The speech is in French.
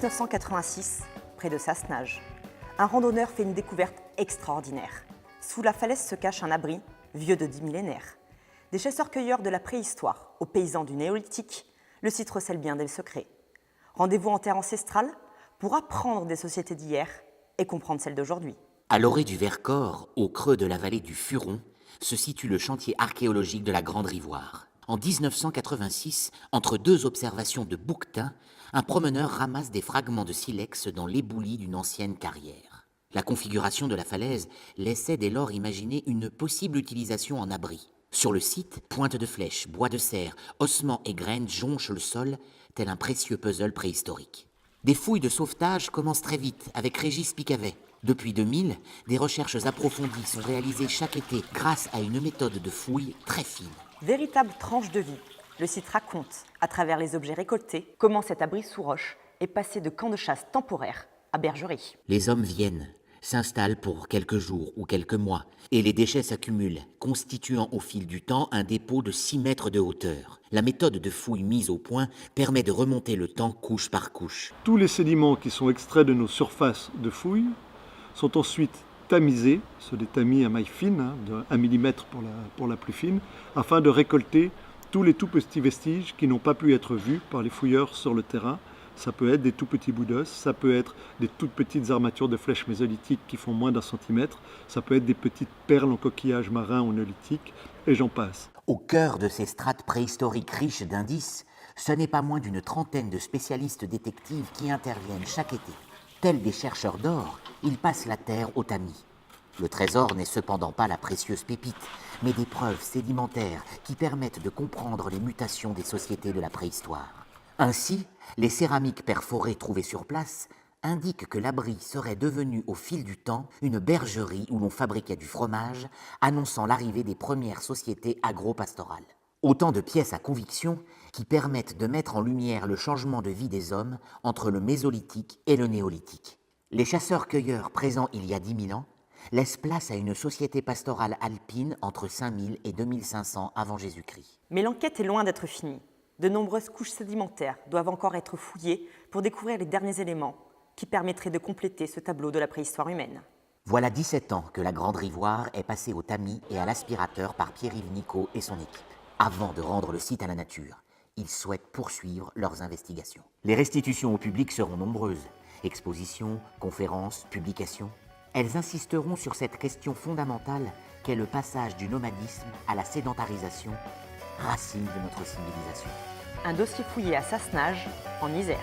1986, près de Sassenage, un randonneur fait une découverte extraordinaire. Sous la falaise se cache un abri vieux de 10 millénaires. Des chasseurs-cueilleurs de la préhistoire aux paysans du néolithique, le site recèle bien des secrets. Rendez-vous en terre ancestrale pour apprendre des sociétés d'hier et comprendre celles d'aujourd'hui. À l'orée du Vercors, au creux de la vallée du Furon, se situe le chantier archéologique de la Grande Rivoire. En 1986, entre deux observations de bouquetins, un promeneur ramasse des fragments de silex dans l'éboulis d'une ancienne carrière. La configuration de la falaise laissait dès lors imaginer une possible utilisation en abri. Sur le site, pointes de flèches, bois de serre, ossements et graines jonchent le sol, tel un précieux puzzle préhistorique. Des fouilles de sauvetage commencent très vite avec Régis Picavet. Depuis 2000, des recherches approfondies sont réalisées chaque été grâce à une méthode de fouille très fine. Véritable tranche de vie, le site raconte, à travers les objets récoltés, comment cet abri sous roche est passé de camp de chasse temporaire à bergerie. Les hommes viennent, s'installent pour quelques jours ou quelques mois, et les déchets s'accumulent, constituant au fil du temps un dépôt de 6 mètres de hauteur. La méthode de fouille mise au point permet de remonter le temps couche par couche. Tous les sédiments qui sont extraits de nos surfaces de fouilles sont ensuite tamisés, c'est des tamis à maille fine, de 1 mm pour la plus fine, afin de récolter tous les tout petits vestiges qui n'ont pas pu être vus par les fouilleurs sur le terrain. Ça peut être des tout petits bouts d'os, ça peut être des toutes petites armatures de flèches mésolithiques qui font moins d'1 centimètre, ça peut être des petites perles en coquillage marin ou néolithique, et j'en passe. Au cœur de ces strates préhistoriques riches d'indices, ce n'est pas moins d'une trentaine de spécialistes détectives qui interviennent chaque été. Tels des chercheurs d'or, ils passent la terre au tamis. Le trésor n'est cependant pas la précieuse pépite, mais des preuves sédimentaires qui permettent de comprendre les mutations des sociétés de la préhistoire. Ainsi, les céramiques perforées trouvées sur place indiquent que l'abri serait devenu au fil du temps une bergerie où l'on fabriquait du fromage, annonçant l'arrivée des premières sociétés agro-pastorales. Autant de pièces à conviction qui permettent de mettre en lumière le changement de vie des hommes entre le mésolithique et le néolithique. Les chasseurs-cueilleurs présents il y a 10 000 ans laissent place à une société pastorale alpine entre 5000 et 2500 avant Jésus-Christ. Mais l'enquête est loin d'être finie. De nombreuses couches sédimentaires doivent encore être fouillées pour découvrir les derniers éléments qui permettraient de compléter ce tableau de la préhistoire humaine. Voilà 17 ans que la Grande Rivoire est passée au tamis et à l'aspirateur par Pierre-Yves Nicot et son équipe. Avant de rendre le site à la nature, ils souhaitent poursuivre leurs investigations. Les restitutions au public seront nombreuses. Expositions, conférences, publications. Elles insisteront sur cette question fondamentale qu'est le passage du nomadisme à la sédentarisation, racine de notre civilisation. Un dossier fouillé à Sassenage, en Isère.